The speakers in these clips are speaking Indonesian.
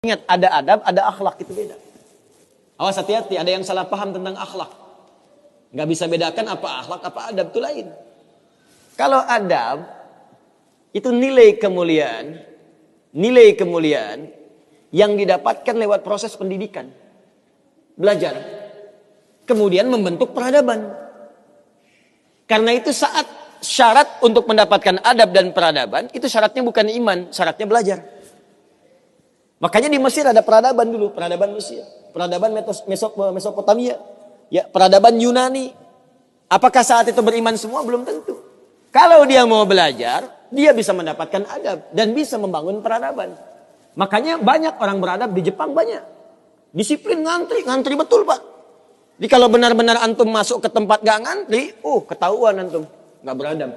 Ingat, ada adab, ada akhlak, itu beda. Awas, hati-hati, ada yang salah paham tentang akhlak. Nggak bisa bedakan apa akhlak, apa adab, itu lain. Kalau adab, itu nilai kemuliaan yang didapatkan lewat proses pendidikan. Belajar. Kemudian membentuk peradaban. Karena itu saat syarat untuk mendapatkan adab dan peradaban, itu syaratnya bukan iman, syaratnya belajar. Makanya di Mesir ada peradaban dulu, peradaban Mesir, peradaban Mesopotamia, ya, peradaban Yunani. Apakah saat itu beriman semua? Belum tentu. Kalau dia mau belajar, dia bisa mendapatkan adab dan bisa membangun peradaban. Makanya banyak orang beradab di Jepang, banyak. Disiplin, ngantri betul, Pak. Jadi kalau benar-benar antum masuk ke tempat gak ngantri, ketahuan antum gak beradab.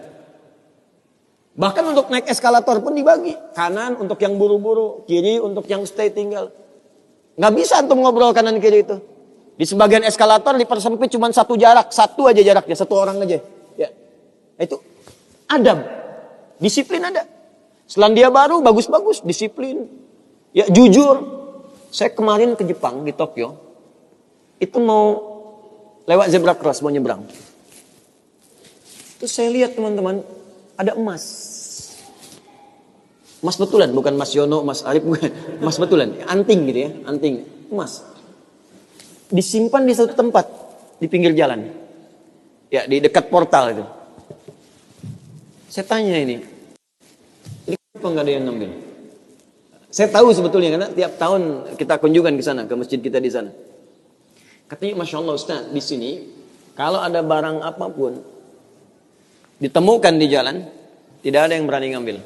Bahkan untuk naik eskalator pun dibagi. Kanan untuk yang buru-buru, kiri untuk yang stay tinggal. Nggak bisa antum ngobrol kanan kiri itu. Di sebagian eskalator dipersempit cuma satu aja jaraknya, satu orang aja. Ya. Itu adab. Disiplin ada. Selandia Baru bagus-bagus, disiplin. Ya, jujur. Saya kemarin ke Jepang, di Tokyo. Itu mau lewat zebra cross, mau nyebrang. Terus saya lihat teman-teman, ada emas. Emas betulan, bukan Mas Yono, Mas Arif, bukan. Emas betulan, anting gitu ya, anting, emas. Disimpan di satu tempat, di pinggir jalan. Ya, di dekat portal itu. Saya tanya ini kenapa nggak ada yang ngambil? Saya tahu sebetulnya, karena tiap tahun kita kunjungan ke sana, ke masjid kita di sana. Katanya, Masya Allah Ustaz, di sini, kalau ada barang apapun, ditemukan di jalan, tidak ada yang berani ngambil.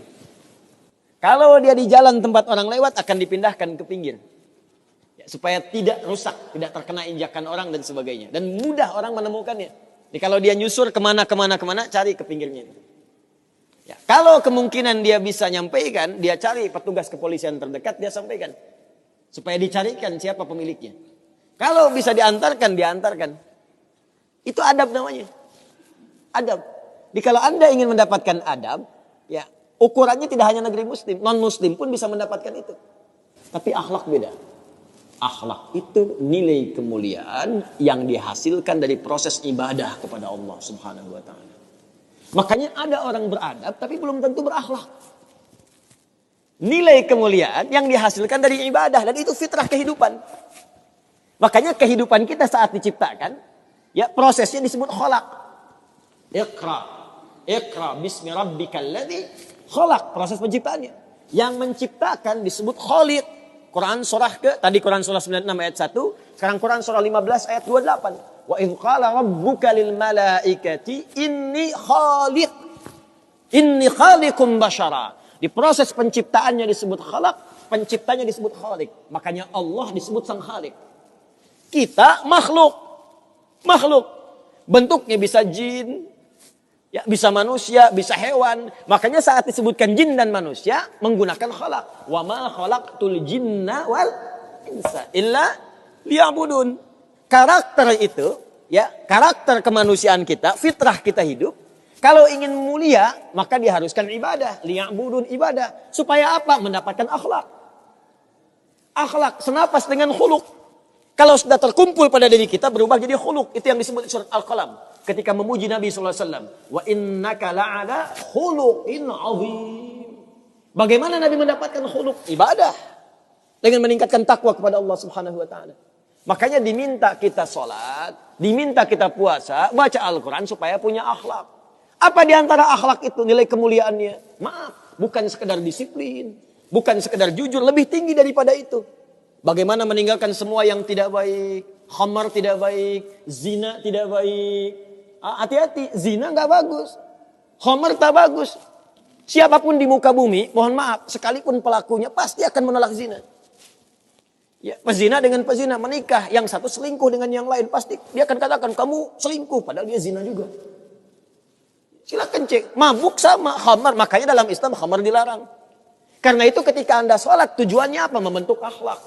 Kalau dia di jalan tempat orang lewat, akan dipindahkan ke pinggir. Ya, supaya tidak rusak, tidak terkena injakan orang dan sebagainya. Dan mudah orang menemukannya. Jadi kalau dia nyusur kemana, cari ke pinggirnya. Ya, kalau kemungkinan dia bisa nyampaikan, dia cari petugas kepolisian terdekat, dia sampaikan. Supaya dicarikan siapa pemiliknya. Kalau bisa diantarkan. Itu adab namanya. Adab. Jadi kalau Anda ingin mendapatkan adab, ya ukurannya tidak hanya negeri muslim, non-muslim pun bisa mendapatkan itu. Tapi akhlak beda. Akhlak itu nilai kemuliaan yang dihasilkan dari proses ibadah kepada Allah Subhanahu wa taala. Makanya ada orang beradab tapi belum tentu berakhlak. Nilai kemuliaan yang dihasilkan dari ibadah, dan itu fitrah kehidupan. Makanya kehidupan kita saat diciptakan, ya prosesnya disebut khalaq. Iqra bismi rabbikal ladzi khalaq, proses penciptaannya. Yang menciptakan disebut Khaliq. Quran surah Quran surah 96 ayat 1, sekarang Quran surah 15 ayat 28. Wa idz qala rabbuka lil malaikati inni khaliqum basyara. Di proses penciptaannya disebut khalaq, penciptanya disebut Khaliq. Makanya Allah disebut sang Khaliq. Kita makhluk. Bentuknya bisa jin, ya, bisa manusia, bisa hewan. Makanya saat disebutkan jin dan manusia menggunakan khalaq. Wa ma khalaqtul jinna wal insa illa liya'budun. Karakter itu, ya, karakter kemanusiaan kita, fitrah kita hidup. Kalau ingin mulia, maka diharuskan ibadah, liya'budun, ibadah. Supaya apa? Mendapatkan akhlak. Akhlak senapas dengan khuluq. Kalau sudah terkumpul pada diri kita, berubah jadi khuluq. Itu yang disebut surat Al-Qalam. Ketika memuji Nabi SAW. Wa innaka la'ala khuluqin azim. Bagaimana Nabi mendapatkan khuluq? Ibadah. Dengan meningkatkan takwa kepada Allah Subhanahu wa ta'ala. Makanya diminta kita sholat, diminta kita puasa, baca Al-Quran supaya punya akhlak. Apa diantara akhlak itu nilai kemuliaannya? Maaf, bukan sekedar disiplin. Bukan sekedar jujur, lebih tinggi daripada itu. Bagaimana meninggalkan semua yang tidak baik. Khamar tidak baik, zina tidak baik. Hati-hati, zina gak bagus. Khamar tak bagus. Siapapun di muka bumi, mohon maaf, sekalipun pelakunya pasti akan menolak zina. Ya, pezina dengan pezina menikah, yang satu selingkuh dengan yang lain, pasti dia akan katakan kamu selingkuh, padahal dia zina juga. Silakan cek, mabuk sama khamar, makanya dalam Islam khamar dilarang. Karena itu ketika Anda sholat, tujuannya apa? Membentuk akhlak.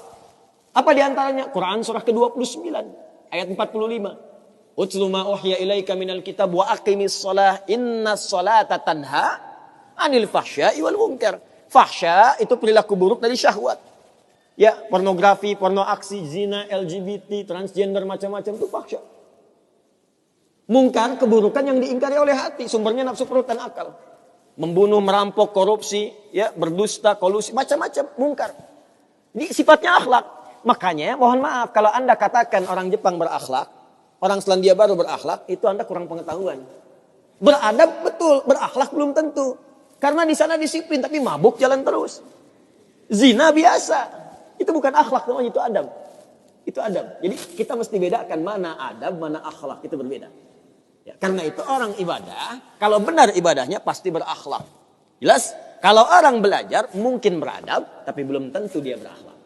Apa diantaranya? Quran surah ke-29 ayat 45. Utlu ma uhya ilaika minal kitab wa aqimis shalah innas salata tanha anil fahsya'i wal munkar. Fahsya itu perilaku buruk dari syahwat. Ya, pornografi, porno aksi, zina, LGBT, transgender, macam-macam itu fahsya. Mungkar, keburukan yang diingkari oleh hati, sumbernya nafsu perut dan akal. Membunuh, merampok, korupsi, ya, berdusta, kolusi, macam-macam mungkar. Ini sifatnya akhlak. Makanya mohon maaf kalau Anda katakan orang Jepang berakhlak, orang Selandia Baru berakhlak, itu Anda kurang pengetahuan. Beradab betul, berakhlak belum tentu. Karena di sana disiplin tapi mabuk jalan terus. Zina biasa. Itu bukan akhlak namanya, itu adab. Itu adab. Jadi kita mesti bedakan mana adab, mana akhlak, itu berbeda. Ya, karena itu orang ibadah, kalau benar ibadahnya pasti berakhlak. Jelas? Kalau orang belajar mungkin beradab, tapi belum tentu dia berakhlak.